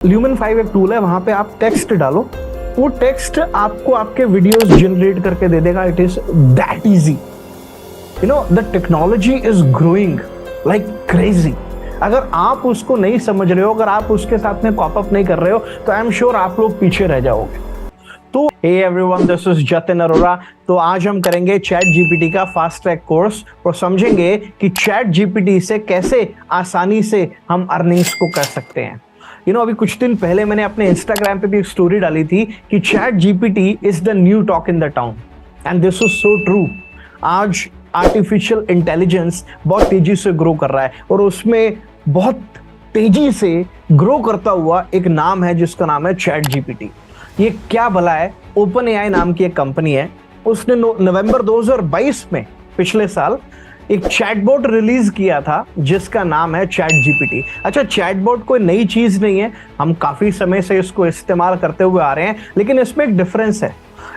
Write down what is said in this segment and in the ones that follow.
Lumen 5 एक tool है, वहां पे आप टेक्स्ट डालो, वो टेक्स्ट आपको आपके वीडियोस जनरेट करके दे देगा। It is that easy. You know the technology is growing like crazy. अगर आप उसको नहीं समझ रहे हो, अगर आप उसके साथ में कॉप अप नहीं कर रहे हो, तो आई एम श्योर आप लोग पीछे रह जाओगे। तो hey everyone, this is Jatin Arora. तो आज हम करेंगे चैट जीपीटी का फास्ट ट्रैक कोर्स और समझेंगे कि चैट जीपीटी से कैसे आसानी से हम अर्निंग्स को कर सकते हैं। अभी कुछ दिन पहले मैंने अपने इंस्टाग्राम पे भी एक स्टोरी डाली थी कि chat GPT is the new talk in the town, and this is so true. आज आर्टिफिशियल इंटेलिजेंस बहुत तेजी से ग्रो कर रहा है और उसमें बहुत तेजी से ग्रो करता हुआ एक नाम है जिसका नाम है चैट जीपीटी। ये क्या भला है? ओपन एआई नाम की एक कंपनी है, उसने नवंबर 2022 में पिछले साल एक चैटबॉट रिलीज किया था जिसका नाम है चैट जीपीटी। अच्छा, चैटबॉट कोई नई चीज नहीं है, हम काफी समय से इसको इस्तेमाल करते हुए आ रहे हैं, लेकिन इसमें एक डिफरेंस है।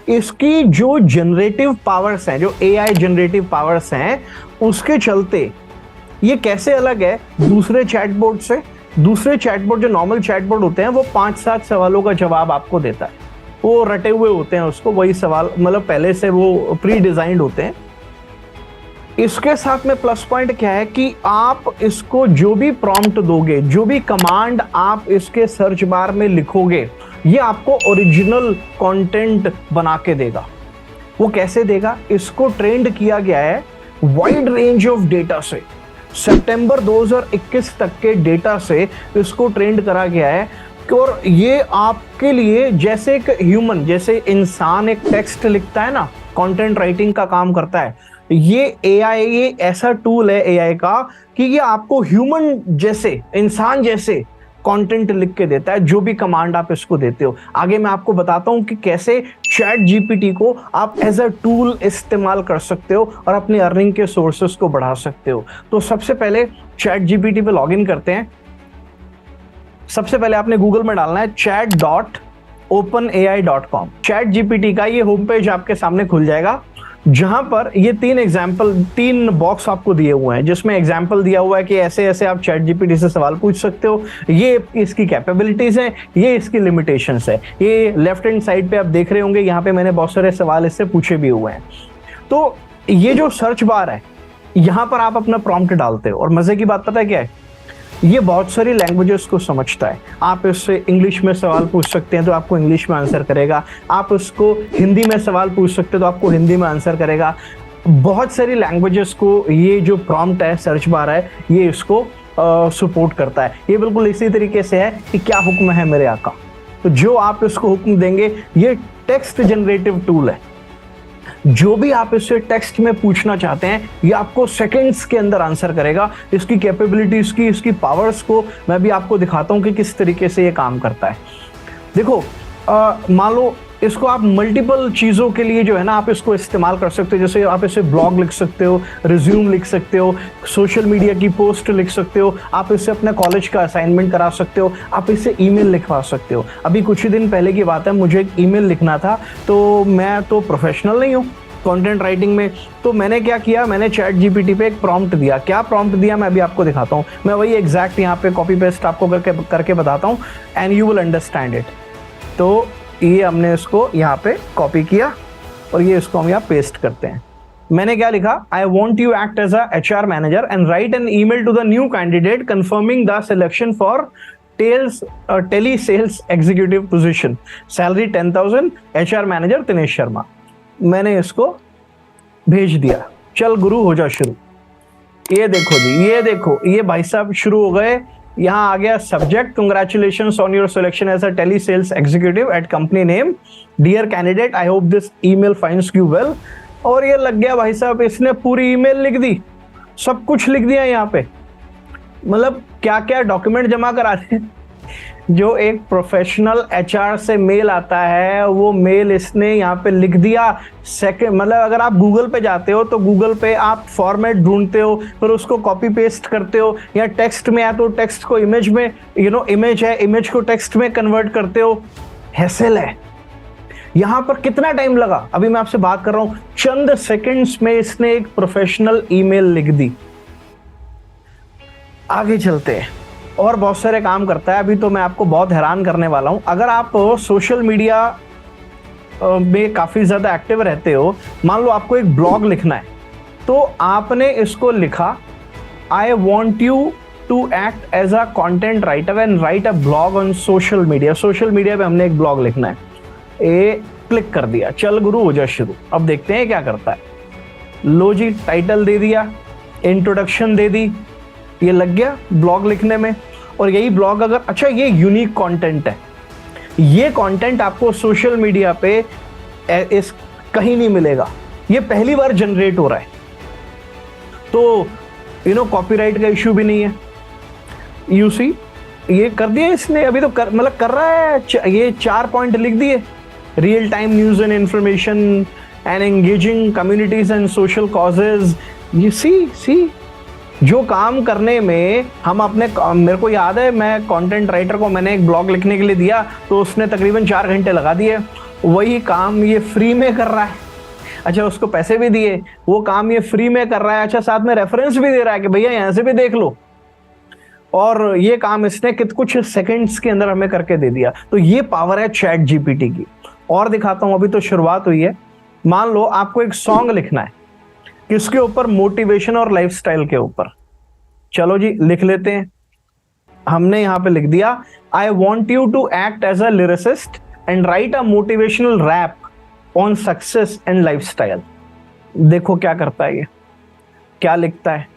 इसकी जो जनरेटिव पावर्स हैं, जो एआई जनरेटिव पावर्स हैं, उसके चलते ये कैसे अलग है दूसरे चैटबॉट से। दूसरे चैटबॉट जो नॉर्मल चैटबॉट होते हैं वो 5-7 सवालों का जवाब आपको देता है, वो रटे हुए होते हैं, उसको वही सवाल मतलब पहले से वो प्री डिजाइंड होते हैं। इसके साथ में प्लस पॉइंट क्या है कि आप इसको जो भी प्रॉम्प्ट दोगे, जो भी कमांड आप इसके सर्च बार में लिखोगे, ये आपको ओरिजिनल कंटेंट बना के देगा। वो कैसे देगा? इसको ट्रेंड किया गया है वाइड रेंज ऑफ डेटा से, सितंबर 2021 तक के डेटा से इसको ट्रेंड करा गया है। और ये आपके लिए जैसे एक ह्यूमन, जैसे इंसान एक टेक्स्ट लिखता है ना, कंटेंट राइटिंग का काम करता है, ये एआई, ये ऐसा टूल है एआई का कि ये आपको ह्यूमन जैसे, इंसान जैसे कंटेंट लिख के देता है, जो भी कमांड आप इसको देते हो। आगे मैं आपको बताता हूं कि कैसे चैट जीपीटी को आप एज अ टूल इस्तेमाल कर सकते हो और अपनी अर्निंग के सोर्सेस को बढ़ा सकते हो। तो सबसे पहले चैट जीपीटी पे लॉगिन करते हैं। सबसे पहले आपने गूगल में डालना है chat.openai.com। चैट जीपीटी का ये होम पेज आपके सामने खुल जाएगा, जहां पर ये तीन बॉक्स आपको दिए हुए हैं, जिसमें एग्जाम्पल दिया हुआ है कि ऐसे ऐसे आप चैट जीपीटी से सवाल पूछ सकते हो, ये इसकी कैपेबिलिटीज हैं, ये इसकी लिमिटेशंस है। ये लेफ्ट हैंड साइड पे आप देख रहे होंगे, यहाँ पे मैंने बहुत सारे सवाल इससे पूछे भी हुए हैं। तो ये जो सर्च बार है, यहाँ पर आप अपना प्रॉम्प्ट डालते हो, और मजे की बात पता है क्या है, ये बहुत सारी लैंग्वेजेस को समझता है। आप इससे इंग्लिश में सवाल पूछ सकते हैं तो आपको इंग्लिश में आंसर करेगा, आप उसको हिंदी में सवाल पूछ सकते हैं तो आपको हिंदी में आंसर करेगा। बहुत सारी लैंग्वेजेस को ये जो प्रॉम्प्ट है, सर्च बार है, ये इसको सपोर्ट करता है। ये बिल्कुल इसी तरीके से है कि क्या हुक्म है मेरे आका। तो जो आप इसको हुक्म देंगे, ये टेक्स्ट जनरेटिव टूल है, जो भी आप इससे टेक्स्ट में पूछना चाहते हैं ये आपको सेकंड्स के अंदर आंसर करेगा। इसकी कैपेबिलिटीज की, इसकी पावर्स को मैं भी आपको दिखाता हूं कि किस तरीके से ये काम करता है। देखो, मान लो इसको आप मल्टीपल चीज़ों के लिए जो है ना, आप इसको इस्तेमाल कर सकते हो। जैसे आप इसे ब्लॉग लिख सकते हो, रिज्यूम लिख सकते हो, सोशल मीडिया की पोस्ट लिख सकते हो, आप इससे अपने कॉलेज का असाइनमेंट करा सकते हो, आप इससे ईमेल लिखवा सकते हो। अभी कुछ ही दिन पहले की बात है, मुझे एक ईमेल लिखना था, तो मैं तो प्रोफेशनल नहीं हूँ कंटेंट राइटिंग में, तो मैंने क्या किया, मैंने चैट जीपीटी पे एक प्रॉम्प्ट दिया। क्या प्रॉम्प्ट दिया मैं अभी आपको दिखाता हूँ। मैं वही एग्जैक्ट यहाँ पे कॉपी पेस्ट आपको करके बताता हूँ, and you will understand it. तो ये हमने इसको यहाँ पे कॉपी किया और ये इसको हम यहाँ पेस्ट करते हैं। मैंने क्या लिखा, I want you act as a HR manager and write an email to the new candidate confirming the selection for tele sales executive position, salary 10,000, HR manager Dinesh Sharma. मैंने इसको भेज दिया। चल गुरु हो जा शुरू। ये देखो जी, ये देखो, ये भाई साहब शुरू हो गए। यहाँ आ गया subject, congratulations on your selection as a tele sales executive at company name, dear candidate, I hope this email finds you well. और ये लग गया भाई साहब, इसने पूरी ईमेल लिख दी, सब कुछ लिख दिया यहाँ पे। मतलब क्या क्या डॉक्यूमेंट जमा कराते हैं। जो एक प्रोफेशनल HR से मेल आता है, वो मेल इसने यहाँ पे लिख दिया। सेकंड मतलब अगर आप गूगल पे जाते हो तो गूगल पे आप फॉर्मेट ढूंढते हो, फिर उसको कॉपी पेस्ट करते हो, या टेक्स्ट में है तो टेक्स्ट को इमेज में, इमेज है, इमेज को टेक्स्ट में कन्वर्ट करते हो। हैसल है। यहाँ पर कितना टाइम लगा, अभी मैं आपसे बात कर रहा हूँ, चंद सेकंड्स में इसने एक प्रोफेशनल ईमेल लिख दी। आगे चलते हैं। और बहुत सारे काम करता है। अभी तो मैं आपको बहुत हैरान करने वाला हूं। अगर आप सोशल मीडिया में काफी ज्यादा एक्टिव रहते हो, मान लो आपको एक ब्लॉग लिखना है, तो आपने इसको लिखा, I want you to act as a content writer and write a blog on social media. Social media पे हमने एक ब्लॉग लिखना है, ए क्लिक कर दिया, चल गुरु हो जा शुरू। अब देखते हैं क्या करता है। लो जी, टाइटल दे दिया, इंट्रोडक्शन दे दी, ये लग गया ब्लॉग लिखने में। और यही ब्लॉग अगर, अच्छा ये यूनिक कंटेंट है, ये कंटेंट आपको सोशल मीडिया पे इस कहीं नहीं मिलेगा, ये पहली बार जनरेट हो रहा है, तो कॉपीराइट का इश्यू भी नहीं है। यू सी, ये कर दिया इसने, अभी तो मतलब कर रहा है। ये 4 पॉइंट लिख दिए, real time news and information and engaging communities and social causes. You see जो काम करने में हम अपने, मेरे को याद है मैं कंटेंट राइटर को मैंने एक ब्लॉग लिखने के लिए दिया, तो उसने तकरीबन 4 घंटे लगा दिए। वही काम ये फ्री में कर रहा है। अच्छा, उसको पैसे भी दिए, वो काम ये फ्री में कर रहा है। अच्छा, साथ में रेफरेंस भी दे रहा है कि भैया यहां से भी देख लो। और ये काम इसने कुछ सेकंड्स के अंदर हमें करके दे दिया। तो ये पावर है चैट जीपीटी की। और दिखाता हूं, अभी तो शुरुआत हुई है। मान लो आपको एक सॉन्ग लिखना है, किसके ऊपर? मोटिवेशन और लाइफस्टाइल के ऊपर। चलो जी, लिख लेते हैं। हमने यहां पे लिख दिया, I want you to act as a lyricist and write a motivational rap on success and lifestyle. देखो क्या करता है, ये क्या लिखता है,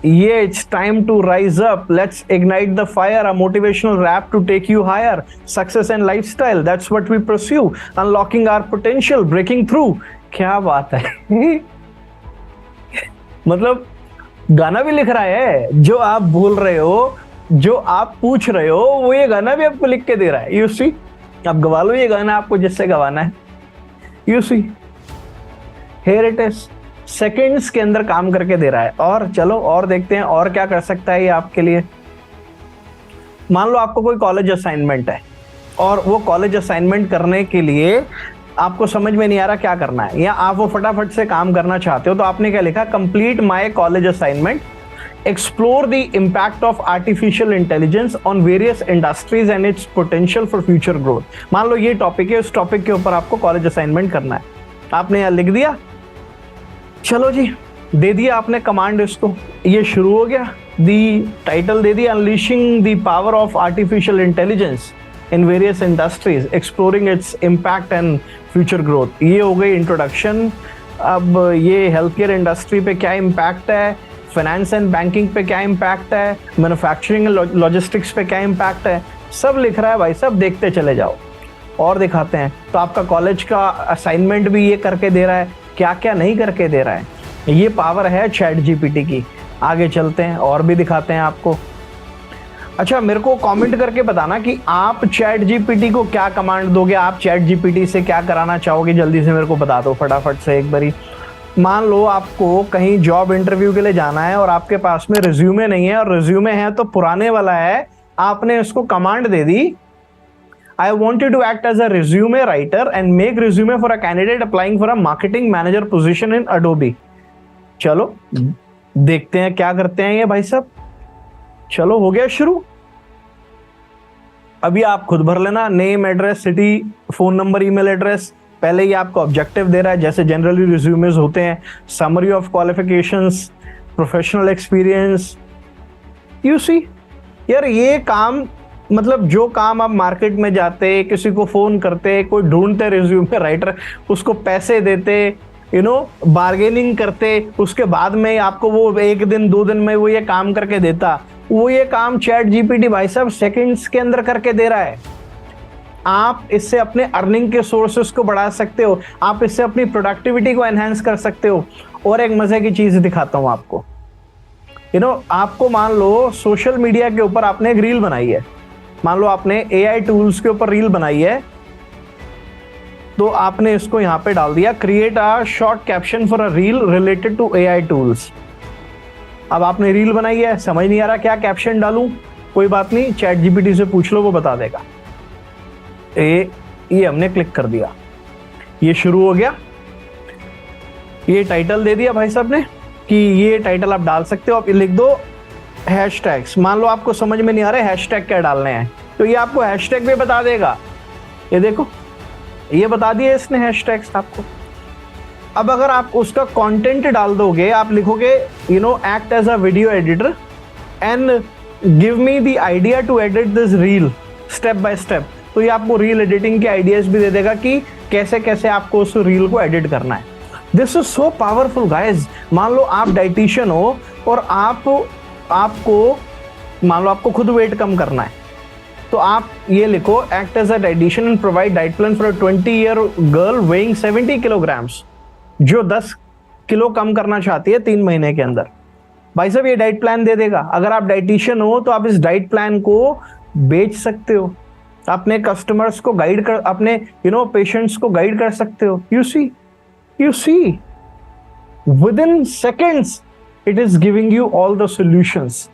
ये it's time to rise up, let's ignite the fire, a motivational rap to take you higher, success and lifestyle, that's what we pursue, unlocking our potential, breaking through. क्या बात है मतलब गाना भी लिख रहा है, जो आप बोल रहे हो, जो आप पूछ रहे हो, वो ये गाना भी आपको लिख के दे रहा है। यू सी, आप गवा लो ये गाना आपको जिससे गवाना है। You see, here it is, seconds के अंदर काम करके दे रहा है। और चलो और देखते हैं और क्या कर सकता है ये आपके लिए। मान लो आपको कोई कॉलेज असाइनमेंट है, और वो कॉलेज असाइनमेंट करने के लिए आपको समझ में नहीं आ रहा क्या करना है, या आप वो फटाफट से काम करना चाहते हो, तो आपने क्या लिखा, complete my college assignment, explore the impact of artificial intelligence on various industries and it's potential for future growth. मान लो ये टॉपिक है, उस टॉपिक के ऊपर आपको कॉलेज असाइनमेंट करना है, आपने यहां लिख दिया। चलो जी, दे दिया आपने कमांड इसको, ये शुरू हो गया। दी टाइटल दे दिया, unleashing the power of artificial intelligence in various industries, exploring its impact and future growth. ये हो गई इंट्रोडक्शन। अब ये हेल्थ केयर इंडस्ट्री पे क्या इम्पैक्ट है, फाइनेंस एंड बैंकिंग पे क्या इम्पैक्ट है, मैन्युफैक्चरिंग एंड लॉजिस्टिक्स पे क्या इम्पैक्ट है, सब लिख रहा है भाई, सब देखते चले जाओ। और दिखाते हैं, तो आपका कॉलेज का असाइनमेंट भी ये करके दे रहा है, क्या क्या नहीं करके दे रहा है। ये पावर है चैट जीपीटी की। आगे चलते हैं और भी दिखाते हैं आपको। अच्छा, मेरे को कमेंट करके बताना कि आप चैट जीपीटी को क्या कमांड दोगे, आप चैट जीपीटी से क्या कराना चाहोगे, जल्दी से मेरे को बता दो फटाफट से एक बारी। मान लो आपको कहीं जॉब इंटरव्यू के लिए जाना है और आपके पास में रिज्यूमे नहीं है, और रिज्यूमे है तो पुराने वाला है, आपने उसको command they the, I want you to act as a resume writer and make resume for a candidate applying for a marketing manager position in Adobe। चलो देखते हैं क्या करते हैं ये भाई साहब। चलो हो गया शुरू। अभी आप खुद भर लेना, name, address, city, phone number, email address. पहले ही आपको ऑब्जेक्टिव दे रहा है, जैसे जनरली रिज्यूमेज होते हैं, summary of qualifications, professional experience. You see यार, ये काम मतलब जो काम आप मार्केट में जाते, किसी को फोन करते, कोई ढूंढते रिज्यूमे राइटर, उसको पैसे देते, बार्गेनिंग करते, उसके बाद में आपको वो 1 दिन 2 दिन में वो ये काम करके देता, वो ये काम चैट जीपीटी भाई साहब सेकंड्स के अंदर करके दे रहा है। आप इससे अपने अर्निंग के सोर्सेस को बढ़ा सकते हो, आप इससे अपनी प्रोडक्टिविटी को एनहांस कर सकते हो। और एक मजे की चीज दिखाता हूं आपको। आपको मान लो सोशल मीडिया के ऊपर आपने एक रील बनाई है, मान लो आपने एआई टूल्स के ऊपर रील बनाई है, तो आपने इसको यहां पे डाल दिया, create a short caption for a reel related to AI tools. अब आपने रील बनाई है, समझ नहीं आ रहा क्या कैप्शन डालूं, कोई बात नहीं, चैट जीपीटी से पूछ लो, वो बता देगा। ये हमने क्लिक कर दिया, ये शुरू हो गया। ये टाइटल दे दिया भाई साहब ने कि ये टाइटल आप डाल सकते हो, आप लिख दो हैशटैग्स, मान लो आपको समझ में नहीं आ रहा है हैशटैग क्या डालने हैं, तो ये आपको हैशटैग भी बता देगा। ये देखो, ये बता दिया इसने हैशटैग्स आपको। अब अगर आप उसका कंटेंट डाल दोगे, आप लिखोगे act as a video editor and give me the idea to edit this reel step by step, तो ये आपको रील एडिटिंग के आइडियाज भी दे देगा कि कैसे कैसे आपको उस रील को एडिट करना है। This is so powerful guys. मान लो आप डाइटिशियन हो और आपको मान लो आपको खुद वेट कम करना है, तो आप ये लिखो act as a dietitian and provide diet plan for a 20-year girl weighing 70 kilograms, जो 10 किलो कम करना चाहती है 3 महीने के अंदर। भाई साहब ये डाइट प्लान दे देगा। अगर आप डाइटिशियन हो तो आप इस डाइट प्लान को बेच सकते हो, अपने कस्टमर्स को गाइड कर, अपने पेशेंट्स को गाइड कर सकते हो। You see within seconds it is giving you all the solutions.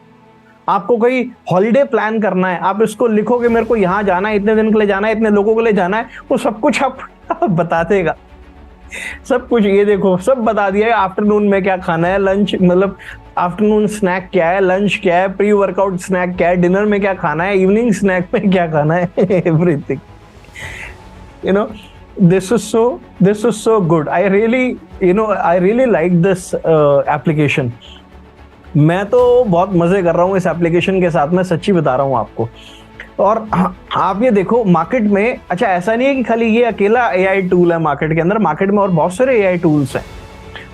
आपको कोई हॉलिडे प्लान करना है, आप इसको लिखोगे मेरे को यहाँ जाना है, इतने दिन के लिए जाना है, इतने लोगों के लिए जाना है, वो सब कुछ आप बता देगा, सब कुछ। ये देखो सब बता दिया है, आफ्टरनून में क्या खाना है, लंच मतलब आफ्टरनून स्नैक क्या है, लंच क्या है, प्री वर्कआउट स्नैक क्या है, डिनर में क्या खाना है, इवनिंग स्नैक में क्या खाना है, everything. this is so good. I really like this application. मैं तो बहुत मजे कर रहा हूँ इस एप्लीकेशन के साथ में, सच्ची बता रहा हूँ आपको। और आप ये देखो मार्केट में, अच्छा ऐसा नहीं है कि खाली ये अकेला एआई टूल है मार्केट के अंदर, मार्केट में और बहुत सारे एआई टूल्स हैं,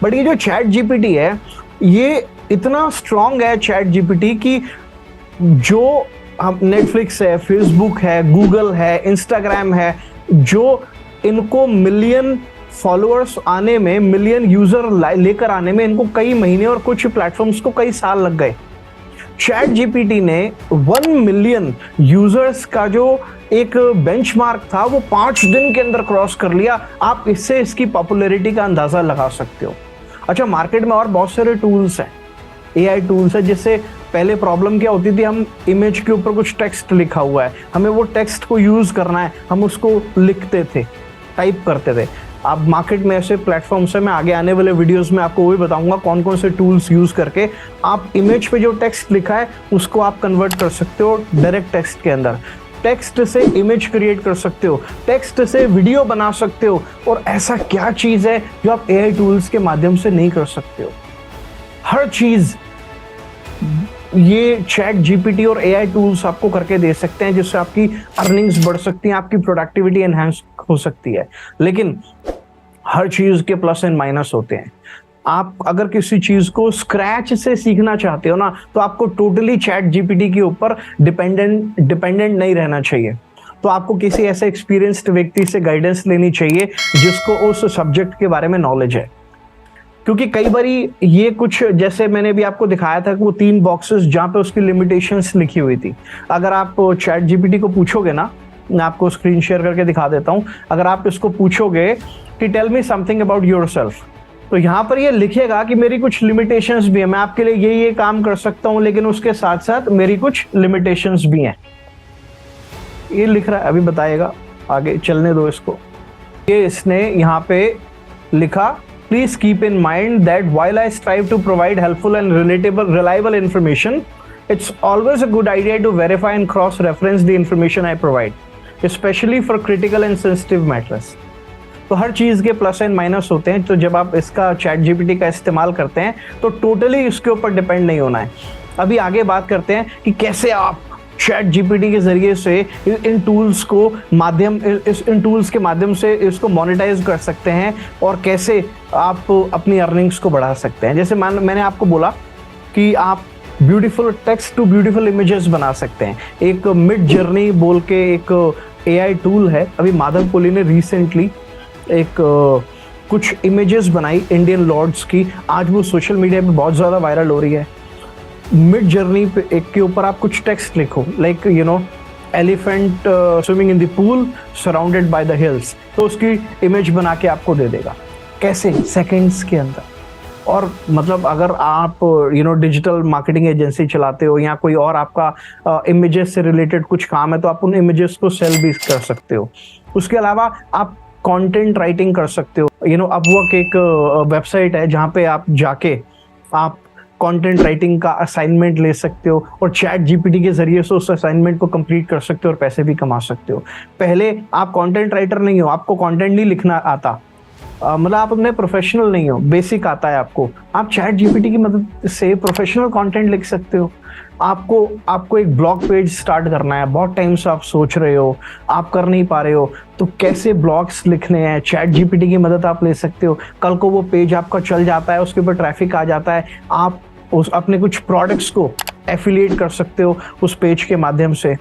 बट ये जो चैट जीपीटी है ये इतना स्ट्रांग है चैट जीपीटी की, जो नेटफ्लिक्स है, फेसबुक है, गूगल है, इंस्टाग्राम है, जो इनको मिलियन फॉलोअर्स आने में, मिलियन यूजर लेकर आने में इनको कई महीने और कुछ प्लेटफॉर्म्स को कई साल लग गए। चैट जीपीटी ने 1 मिलियन यूजर्स का जो एक बेंचमार्क था वो 5 दिन के अंदर क्रॉस कर लिया। आप इससे इसकी पॉपुलैरिटी का अंदाजा लगा सकते हो। अच्छा, मार्केट में और बहुत सारे टूल्स हैं, एआई टूल्स है, जिससे पहले प्रॉब्लम क्या होती थी, हम इमेज के ऊपर कुछ टेक्स्ट लिखा हुआ है, हमें वो टेक्स्ट को यूज करना है, हम उसको लिखते थे, टाइप करते थे। अब मार्केट में ऐसे प्लेटफॉर्म्स है, मैं आगे आने वाले वीडियोस में आपको वो भी बताऊंगा कौन कौन से टूल्स यूज करके आप इमेज पे जो टेक्स्ट लिखा है उसको आप कन्वर्ट कर सकते हो डायरेक्ट टेक्स्ट के अंदर, टेक्स्ट से इमेज क्रिएट कर सकते हो, टेक्स्ट से वीडियो बना सकते हो। और ऐसा क्या चीज है जो आप एआई टूल्स के माध्यम से नहीं कर सकते हो? हर चीज ये चैट जीपीटी और एआई टूल्स आपको करके दे सकते हैं, जिससे आपकी अर्निंग्स बढ़ सकती हैं, आपकी प्रोडक्टिविटी एनहांस हो सकती है। लेकिन हर चीज के प्लस एंड माइनस होते हैं। आप अगर किसी चीज को स्क्रैच से सीखना चाहते हो ना, तो आपको टोटली चैट जीपीटी के ऊपर डिपेंडेंट नहीं रहना चाहिए। तो आपको किसी ऐसे एक्सपीरियंस्ड व्यक्ति से गाइडेंस लेनी चाहिए जिसको उस सब्जेक्ट के बारे में नॉलेज है। क्योंकि कई बारी ये कुछ, जैसे मैंने भी आपको दिखाया था कि वो 3 बॉक्सेस जहाँ पे उसकी लिमिटेशंस लिखी हुई थी, अगर आप चैट जीपीटी को पूछोगे ना, मैं आपको स्क्रीन शेयर करके दिखा देता हूँ, अगर आप इसको पूछोगे कि tell me something about yourself, तो यहाँ पर ये लिखेगा कि मेरी कुछ लिमिटेशंस भी है, मैं आपके लिए ये काम कर सकता हूँ, लेकिन उसके साथ साथ मेरी कुछ लिमिटेशंस भी हैं। ये लिख रहा है, अभी बताएगा, आगे चलने दो इसको। ये इसने यहाँ पे लिखा, please keep in mind that while I strive to provide helpful and reliable information, it's always a good idea to verify and cross-reference the information I provide, especially for critical and sensitive matters. तो हर चीज के plus and minus होते हैं, तो जब आप इसका chat GPT का इस्तेमाल करते हैं तो टोटली इसके ऊपर डिपेंड नहीं होना है। अभी आगे बात करते हैं कि कैसे आप चैट जीपीटी के जरिए से इन टूल्स के माध्यम से इसको मोनेटाइज कर सकते हैं और कैसे आप अपनी अर्निंग्स को बढ़ा सकते हैं। जैसे मैंने आपको बोला कि आप beautiful text to beautiful images बना सकते हैं। एक मिड जर्नी बोल के एक एआई टूल है, अभी माधव कोहली ने रिसेंटली एक कुछ इमेजेस बनाई इंडियन लॉर्ड्स की, आज वो सोशल मीडिया पे बहुत ज़्यादा वायरल हो रही है। मिड जर्नी पे एक के ऊपर आप कुछ टेक्स्ट लिखो, like elephant swimming in the pool surrounded by the hills, तो उसकी इमेज बना के आपको दे देगा। कैसे? सेकंड्स के अंदर। और मतलब अगर आप डिजिटल मार्केटिंग एजेंसी चलाते हो या कोई और आपका इमेजेस से रिलेटेड कुछ काम है, तो आप उन इमेजेस को सेल भी कर सकते हो। उसके अलावा आप कंटेंट राइटिंग कर सकते हो। अपवर्क एक वेबसाइट है जहाँ पे आप जाके आप कंटेंट राइटिंग का असाइनमेंट ले सकते हो और चैट जीपीटी के जरिए से उस असाइनमेंट को कंप्लीट कर सकते हो और पैसे भी कमा सकते हो। पहले आप कंटेंट राइटर नहीं हो, आपको कंटेंट नहीं लिखना आता, मतलब आप अपने प्रोफेशनल नहीं हो, बेसिक आता है आपको, आप चैट जीपीटी की मदद से प्रोफेशनल कंटेंट लिख सकते हो। आपको एक ब्लॉग पेज स्टार्ट करना है, बहुत टाइम से आप सोच रहे हो, आप कर नहीं पा रहे हो, तो कैसे ब्लॉग्स लिखने हैं, चैट जीपीटी की मदद आप ले सकते हो। कल को वो पेज आपका चल जाता है, उसके ऊपर ट्रैफिक आ जाता है, आप अपने कुछ प्रोडक्ट्स को एफिलिएट कर सकते हो उस पेज के माध्यम से।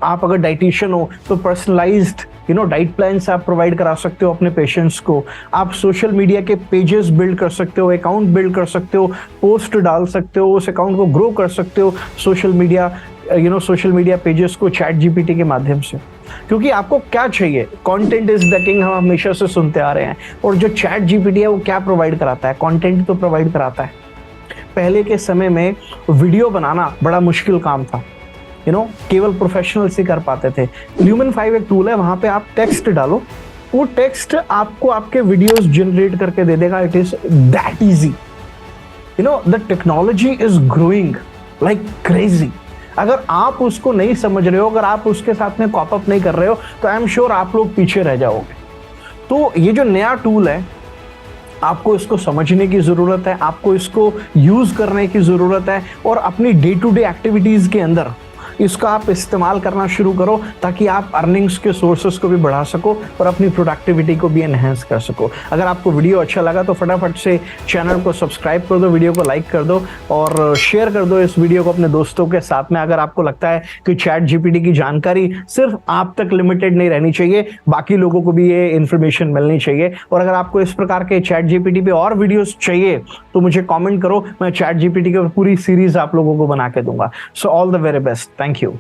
आप अगर डाइटिशियन हो तो पर्सनलाइज्ड डाइट प्लान्स आप प्रोवाइड करा सकते हो अपने पेशेंट्स को। आप सोशल मीडिया के पेजेस बिल्ड कर सकते हो, अकाउंट बिल्ड कर सकते हो, पोस्ट डाल सकते हो, उस अकाउंट को ग्रो कर सकते हो सोशल मीडिया पेजेस को चैट जीपीटी के माध्यम से। क्योंकि आपको क्या चाहिए, कंटेंट इज द किंग, हम हमेशा से सुनते आ रहे हैं। और जो चैट जीपीटी है वो क्या प्रोवाइड कराता है, कंटेंट तो प्रोवाइड कराता है। पहले के समय में वीडियो बनाना बड़ा मुश्किल काम था, केवल प्रोफेशनल्स ही कर पाते थे। ल्यूमेन 5 एक टूल है, वहां पे आप टेक्स्ट डालो, वो टेक्स्ट आपको आपके वीडियोस जनरेट करके दे देगा। It is that easy, the technology is growing like crazy. अगर आप उसको नहीं समझ रहे हो, अगर आप उसके साथ में कॉप अप नहीं कर रहे हो, तो आई एम श्योर आप लोग पीछे रह जाओगे। तो ये जो नया टूल है, आपको इसको समझने की जरूरत है, आपको इसको यूज करने की जरूरत है और अपनी डे टू डे एक्टिविटीज के अंदर इसका आप इस्तेमाल करना शुरू करो, ताकि आप अर्निंग्स के सोर्सेस को भी बढ़ा सको और अपनी प्रोडक्टिविटी को भी एनहेंस कर सको। अगर आपको वीडियो अच्छा लगा तो फटाफट से चैनल को सब्सक्राइब कर दो, वीडियो को लाइक कर दो और शेयर कर दो इस वीडियो को अपने दोस्तों के साथ में। अगर आपको लगता है कि चैट जीपीटी की जानकारी सिर्फ आप तक लिमिटेड नहीं रहनी चाहिए, बाकी लोगों को भी ये इन्फॉर्मेशन मिलनी चाहिए। और अगर आपको इस प्रकार के चैट जीपीटी पे और वीडियोस चाहिए तो मुझे कमेंट करो, मैं चैट जीपीटी की पूरी सीरीज आप लोगों को बना के दूंगा। So all the very best, thank you.